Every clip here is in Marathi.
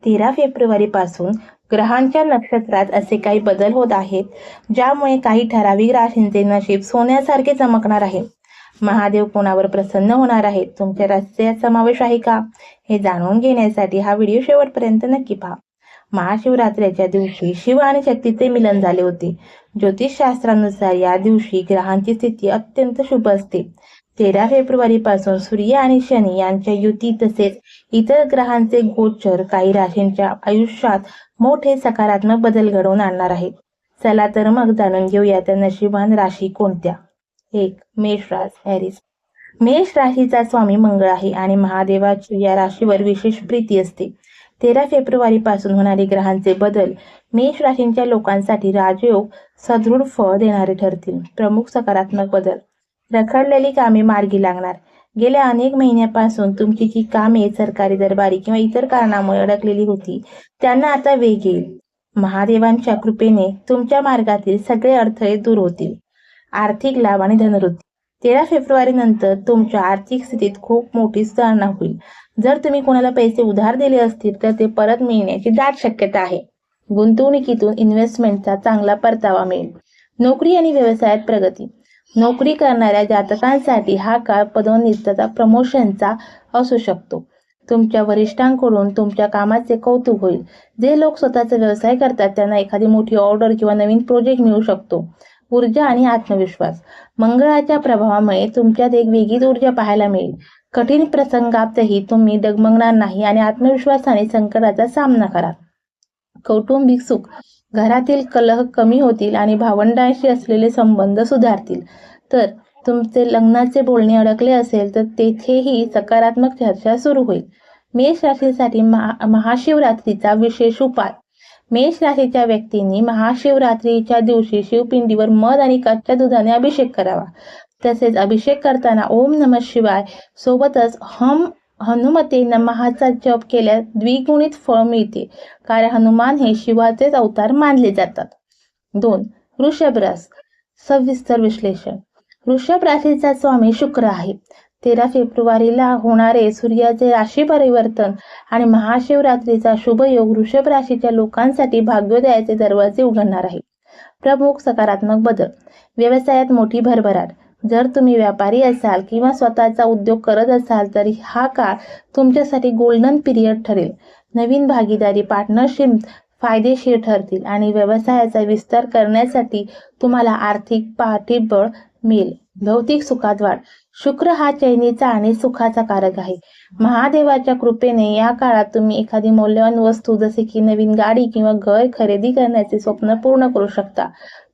13 फेब्रुवारी पासून ग्रहांच्या नक्षत्रात असे काही बदल होत आहेत, ज्यामुळे काही ठराविक राशींचे नशीब सोन्यासारखे चमकणार आहे. महादेव कोणावर प्रसन्न होणार आहेत, तुमच्या राशीचा यात समावेश आहे का, हे जाणून घेण्यासाठी हा व्हिडिओ शेवटपर्यंत नक्की पहा. महाशिवरात्रीच्या दिवशी शिव आणि शक्तीचे मिलन झाले होते. ज्योतिषशास्त्रानुसार या दिवशी ग्रहांची स्थिती अत्यंत शुभ असते. 13 फेब्रुवारी पासून सूर्य आणि शनी यांच्या युती तसेच इतर ग्रहांचे गोचर काही राशींच्या आयुष्यात मोठे सकारात्मक बदल घडवून आणणार आहेत. चला तर मग जाणून घेऊया त्या नशिबान राशी कोणत्या. 1. मेष राशी. एरिस. मेष राशीचा स्वामी मंगळ आहे आणि महादेवाची या राशीवर विशेष प्रीती असते. 13 फेब्रुवारी पासून होणारे ग्रहांचे बदल मेष राशींच्या लोकांसाठी राजयोग सदृढ फळ देणारे ठरतील. प्रमुख सकारात्मक बदल. रखडलेली कामे मार्गी लागणार. गेल्या अनेक महिन्यापासून तुमची जी कामे सरकारी, दरबारी किंवा इतर कारणामुळे अडकलेली होती, त्यांना आता वेग येईल. महादेवांच्या कृपेने तुमच्या मार्गातील सगळे अडथळे दूर होतील. आर्थिक लाभ आणि धनवृद्धी. 13 फेब्रुवारी नंतर तुमच्या आर्थिक स्थितीत खूप मोठी सुधारणा होईल. जर तुम्ही कोणाला पैसे उधार दिले असतील तर ते परत मिळण्याची दाट शक्यता आहे. गुंतवणुकीतून इन्व्हेस्टमेंटचा चांगला परतावा मिळेल. नोकरी आणि व्यवसायात प्रगती. नोकरी करणाऱ्या जातकांसाठी हा काळ पदोन्नतीचा, प्रमोशनचा असू शकतो. तुमच्या वरिष्ठांकडून तुमच्या कामाचे कौतुक होईल. जे लोक स्वतःचा व्यवसाय करतात त्यांना एखादी मोठी ऑर्डर किंवा नवीन प्रोजेक्ट मिळू शकतो. ऊर्जा आणि आत्मविश्वास. मंगळाच्या प्रभावामुळे तुमच्यात एक वेगळीच ऊर्जा पाहायला मिळेल. कठीण प्रसंगातही तुम्ही डगमगणार नाही आणि आत्मविश्वासाने संकटाचा सामना करा. कौटुंबिक सुख. घरातील कलह कमी होतील आणि भावंडांशी असलेले संबंध सुधारतील. तर तुमचे लग्नाचे बोलणे अडकले असेल तर तेथेही सकारात्मक चर्चा सुरू होईल. मेष राशीसाठी महाशिवरात्रीचा विशेष उपाय. मेष राशीच्या व्यक्तींनी महाशिवरात्रीच्या दिवशी शिवपिंडीवर मध आणि कच्च्या दुधाने अभिषेक करावा. तसेच अभिषेक करताना ओम नमः शिवाय सोबतच हनुमते नमःचा जप केल्यास द्विगुणित फळ मिळते, कारण हनुमान हे शिवाचेच अवतार मानले जातात. 2. वृषभ राशी. सविस्तर विश्लेषण. वृषभ राशीचा स्वामी शुक्र आहे. 13 फेब्रुवारीला होणारे सूर्याचे राशी परिवर्तन आणि महाशिवरात्रीचा शुभ योग वृषभ राशीच्या लोकांसाठी भाग्योदयाचे दरवाजे उघडणार आहे. प्रमुख सकारात्मक बदल. व्यवसायात मोठी भरभराट. जर तुम्ही व्यापारी असाल किंवा स्वतःचा उद्योग करत असाल तर हा काळ तुमच्यासाठी गोल्डन पिरियड ठरेल. नवीन भागीदारी, पार्टनरशिप फायदेशीर ठरतील आणि व्यवसायाचा विस्तार करण्यासाठी तुम्हाला आर्थिक पाठबळ मिळेल. भौतिक सुखात वाढ. शुक्र हा चैनीचा आणि सुखाचा कारक आहे. महादेवाच्या कृपेने या काळात तुम्ही एखादी मौल्यवान वस्तू जसे की नवीन गाडी किंवा घर खरेदी करण्याचे स्वप्न पूर्ण करू शकता.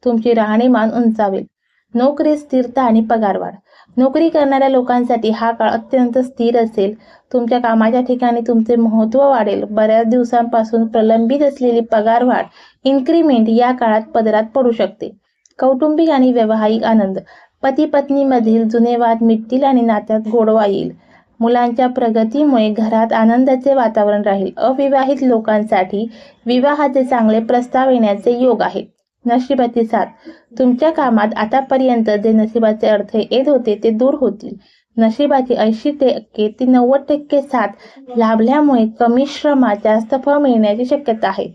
तुमची राहणीमान उंचावेल. नोकरी, स्थिरता आणि पगारवाढ. नोकरी करणाऱ्या लोकांसाठी हा काळ अत्यंत स्थिर असेल. तुमच्या कामाच्या ठिकाणी तुमचे महत्त्व वाढेल. बऱ्याच दिवसांपासून प्रलंबित असलेली पगारवाढ, इन्क्रीमेंट या काळात पदरात पडू शकते. कौटुंबिक आणि व्यावहारिक आनंद. पती पत्नीमधील जुने वाद मिटतील आणि नात्यात गोडवा येईल. मुलांच्या प्रगतीमुळे घरात आनंदाचे वातावरण राहील. अविवाहित लोकांसाठी विवाहाचे चांगले प्रस्ताव येण्याचे योग आहेत. नशिबाची साथ. तुमच्या कामात आतापर्यंत जे नशिबाचे अडथळे येत होते ते दूर होतील. नशिबाची 80% ते 90% साथ लाभल्यामुळे कमी श्रमात जास्त फळ मिळण्याची शक्यता आहे.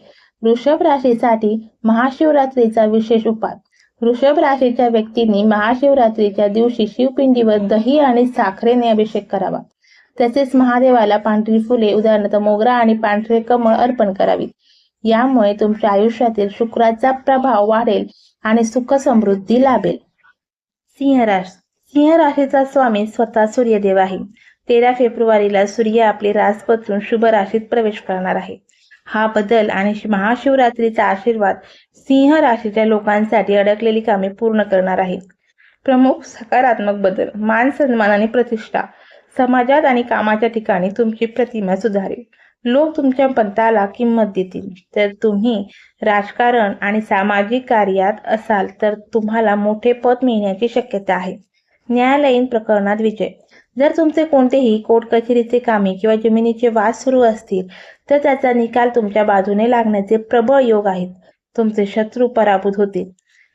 वृषभ राशीसाठी महाशिवरात्रीचा विशेष उपाय. वृषभ राशीच्या व्यक्तींनी महाशिवरात्रीच्या दिवशी शिवपिंडीवर दही आणि साखरेने अभिषेक करावा. तसेच महादेवाला पांढरी फुले, उदाहरणार्थ मोगरा आणि पांढरे कमळ अर्पण करावीत. यामुळे तुमच्या आयुष्यातील शुक्राचा प्रभाव वाढेल आणि सुख समृद्धी लाभेल. सिंह राशी. सिंह राशीचा स्वामी स्वतः सूर्यदेव आहे. 13 फेब्रुवारीला सूर्य आपली रास बदलून शुभ राशीत प्रवेश करणार आहे. हा बदल आणि महाशिवरात्रीचा आशीर्वाद सिंह राशीच्या लोकांसाठी अडकलेली कामे पूर्ण करणार आहे. प्रमुख सकारात्मक बदल. मान सन्मान आणि प्रतिष्ठा. समाजात आणि कामाच्या ठिकाणी तुमची प्रतिमा सुधारेल. लोक तुमच्या पदाला किंमत देतील. तर तुम्ही राजकारण आणि सामाजिक कार्यात असाल तर तुम्हाला मोठे पद मिळण्याची शक्यता आहे. न्यायालयीन प्रकरणात विजय. जर तुमचे कोणतेही कोर्ट कचेरीचे कामे किंवा जमिनीचे वाद सुरू असतील तर त्याचा निकाल तुमच्या बाजूने लागण्याचे प्रबळ योग आहेत. तुमचे शत्रू पराभूत होतील.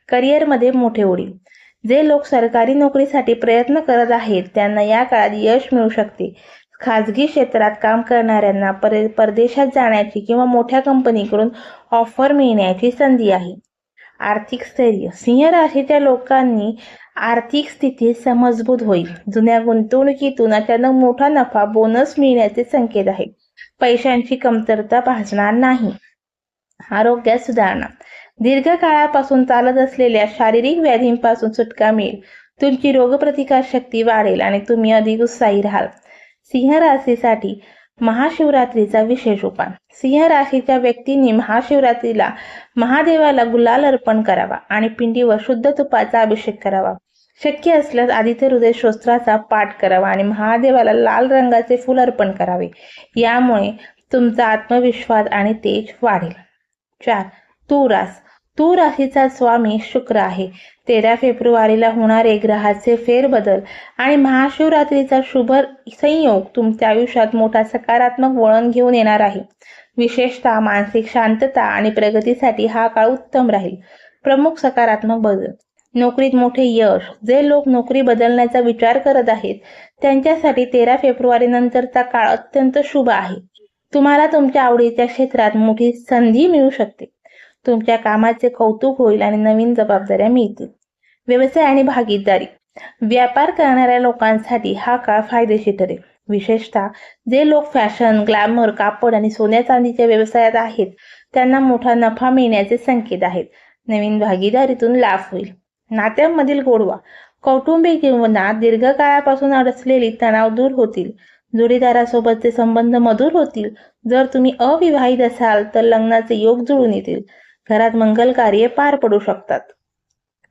करिअरमध्ये मोठे उडील. जे लोक सरकारी नोकरीसाठी प्रयत्न करत आहेत त्यांना या काळात यश मिळू शकते. खाजगी क्षेत्रात काम करणाऱ्यांना परदेशात जाण्याची किंवा मोठ्या कंपनीकडून ऑफर मिळण्याची संधी आहे. आर्थिक स्थैर्य. सिंह राशीच्या लोकांनी आर्थिक स्थिती मजबूत होईल. जुन्या गुंतवणुकीतून अचानक मोठा नफा, बोनस मिळण्याचे संकेत आहेत. पैशांची कमतरता भासणार नाही. आरोग्यात सुधारणा. दीर्घकाळापासून चालत असलेल्या शारीरिक व्याधींपासून सुटका मिळेल. तुमची रोगप्रतिकार शक्ती वाढेल आणि तुम्ही अधिक उत्साही राहाल. सिंह राशीसाठी महाशिवरात्रीचा विशेष उपाय. सिंह राशीच्या व्यक्तींनी महाशिवरात्रीला महादेवाला गुलाल अर्पण करावा आणि पिंडीवर शुद्ध तुपाचा अभिषेक करावा. शक्य असल्यास आदित्य हृदय स्तोत्राचा पाठ करावा आणि महादेवाला लाल रंगाचे फूल अर्पण करावे. यामुळे तुमचा आत्मविश्वास आणि तेज वाढेल. 4. तूळ रास. तूळ राशीचा स्वामी शुक्र आहे. 13 फेब्रुवारीला होणारे ग्रहाचे फेरबदल आणि महाशिवरात्रीचा शुभ संयोग तुमच्या आयुष्यात मोठा सकारात्मक वळण घेऊन येणार आहे. विशेषतः मानसिक शांतता आणि प्रगतीसाठी हा काळ उत्तम राहील. प्रमुख सकारात्मक बदल. नोकरीत मोठे यश. जे लोक नोकरी बदलण्याचा विचार करत आहेत त्यांच्यासाठी 13 फेब्रुवारी नंतरचा काळ अत्यंत शुभ आहे. तुम्हाला तुमच्या आवडीच्या क्षेत्रात मोठी संधी मिळू शकते. तुमच्या कामाचे कौतुक होईल आणि नवीन जबाबदाऱ्या मिळतील. व्यवसाय आणि भागीदारी. व्यापार करणाऱ्या लोकांसाठी हा काळ फायदेशीर ठरेल. विशेषतः जे लोक फॅशन, ग्लॅमर, कापड आणि सोन्या चांदीच्या व्यवसायात आहेत त्यांना मोठा नफा मिळण्याचे संकेत आहेत. नवीन भागीदारीतून लाभ होईल. नात्यांमधील गोडवा. कौटुंबिक जीवनात दीर्घकाळापासून अडचलेली तणाव दूर होतील. जोडीदारासोबतचे संबंध मधुर होतील. जर तुम्ही अविवाहित असाल तर लग्नाचे योग जुळून येतील. घरात मंगल कार्य पार पडू शकतात.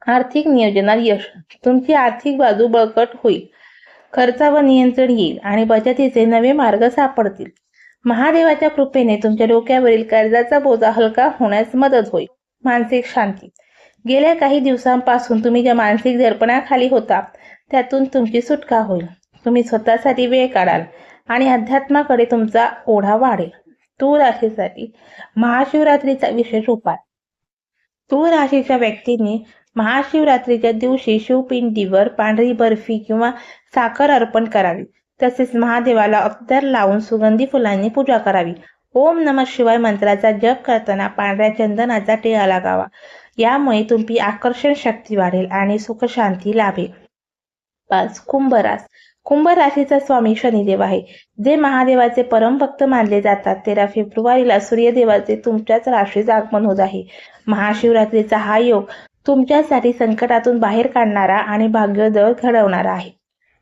आर्थिक नियोजनात यश. तुमची आर्थिक बाजू बळकट होईल. खर्चावर नियंत्रण येईल आणि बचतीचे नवे मार्ग सापडतील. महादेवाच्या कृपेने तुमच्या डोक्यावरील कर्जाचा बोजा हलका होण्यास मदत होईल. मानसिक शांती. गेल्या काही दिवसांपासून तुम्ही ज्या मानसिक दडपणाखाली होता त्यातून तुमची सुटका होईल. तुम्ही स्वतःसाठी वेळ काढाल आणि अध्यात्माकडे तुमचा ओढा वाढेल. तूळ राशीसाठी महाशिवरात्रीचा विशेष उपाय. तूळ राशीच्या व्यक्तींनी महाशिवरात्रीच्या दिवशी शिवपिंडीवर पांढरी बर्फी किंवा साखर अर्पण करावी. तसेच महादेवाला अत्तर लावून सुगंधी फुलांनी पूजा करावी. ओम नमः शिवाय मंत्राचा जप करताना पांढऱ्या चंदनाचा टिळा लागावा. यामुळे तुमची आकर्षण शक्ती वाढेल आणि सुख शांती लाभेल. 5. कुंभ रास. कुंभ राशीचा स्वामी शनिदेव आहे. जे महादेवाचे परमभक्त मानले जातात. 13 फेब्रुवारीला सूर्यदेवाचे तुमच्याच राशीत आगमन होत आहे. महाशिवरात्रीचा हा योग तुमच्यासाठी संकटातून बाहेर काढणारा आणि भाग्योदय घडवणारा आहे.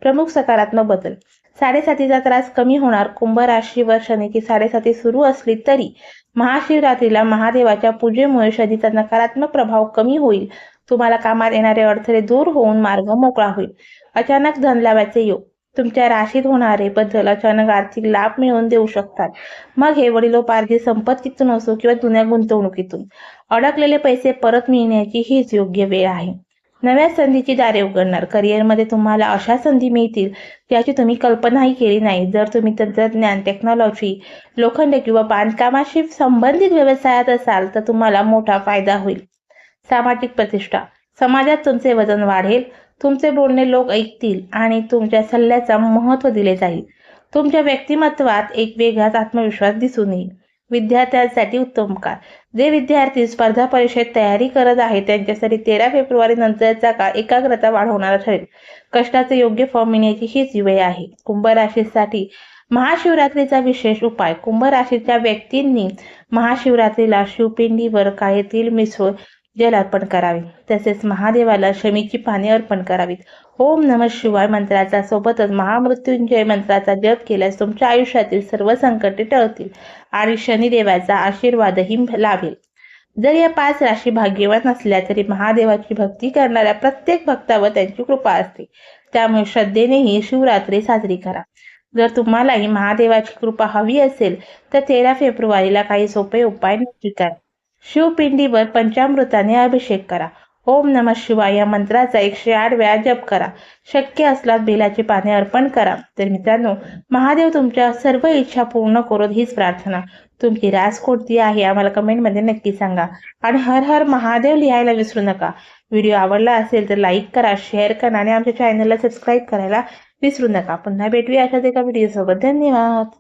प्रमुख सकारात्मक बदल. साडेसातीचा त्रास कमी होणार. कुंभ राशीवर शनीची साडेसाती सुरू असली तरी महाशिवरात्रीला महादेवाच्या पूजेमुळे शनीचा नकारात्मक प्रभाव कमी होईल. तुम्हाला कामात येणारे अडथळे दूर होऊन मार्ग मोकळा होईल. अचानक धनलाभाचे योग. तुमच्या राशीत होणारे बदल अचानक आर्थिक लाभ मिळवून देऊ शकतात. मग हे वडिलोपार्जित संपत्तीतून असो किंवा जुन्या गुंतवणुकीतून. अडकलेले पैसे परत मिळण्याची हीच योग्य वेळ आहे. नव्या संधीची दारे उघडणार. करिअरमध्ये तुम्हाला अशा संधी मिळतील ज्याची तुम्ही कल्पनाही केली नाही. जर तुम्ही तंत्रज्ञान, टेक्नॉलॉजी, लोखंड किंवा बांधकामाशी संबंधित व्यवसायात असाल तर तुम्हाला मोठा फायदा होईल. सामाजिक प्रतिष्ठा. समाजात तुमचे वजन वाढेल. तुमचे बोलणे लोक ऐकतील आणि तुमच्या सल्ल्याचा महत्त्व दिले जाईल. तुमच्या व्यक्तिमत्वात एक वेगळाच आत्मविश्वास दिसून येईल. विद्यार्थ्यांसाठी उत्तम काळ. जे विद्यार्थी स्पर्धा परीक्षेत तयारी करत आहेत त्यांच्यासाठी 13 फेब्रुवारी नंतरचा काळ एकाग्रता वाढवणारा ठरेल. कष्टाचे योग्य फळ मिळण्याची हीच वेळ आहे. कुंभ राशीसाठी महाशिवरात्रीचा विशेष उपाय. कुंभ राशीच्या व्यक्तींनी महाशिवरात्रीला शिवपिंडीवर काळे तीळ मिसळून जल अर्पण करावे. तसेच महादेवाला शमीची पाने अर्पण करावीत. ओम नमः शिवाय मंत्राचा सोबतच महामृत्युंजय मंत्राचा जप केल्यास तुमच्या आयुष्यातील सर्व संकटे टळतील आणि शनिदेवाचा आशीर्वादही लाभेल. जर या 5 राशी भाग्यवान असल्या तरी महादेवाची भक्ती करणाऱ्या प्रत्येक भक्तावर त्यांची कृपा असते. त्यामुळे श्रद्धेने ही शिवरात्री साजरी करा. जर तुम्हालाही महादेवाची कृपा हवी असेल तर 13 फेब्रुवारीला काही सोपे उपाय नक्की करा. शिवपिंडीवर पंचामृताने अभिषेक करा. ओम नमः शिवाय या मंत्राचा 108 वेळा जप करा. शक्य असल्यास बेलाची पाने अर्पण करा. तर मित्रांनो, महादेव तुमच्या सर्व इच्छा पूर्ण करोत हीच प्रार्थना. तुमची रास कोणती आहे आम्हाला कमेंटमध्ये नक्की सांगा आणि हर हर महादेव लिहायला विसरू नका. व्हिडिओ आवडला असेल तर लाईक करा, शेअर करा आणि आमच्या चॅनलला सबस्क्राईब करायला विसरू नका. पुन्हा भेटूया अशाच एका व्हिडिओसोबत. धन्यवाद.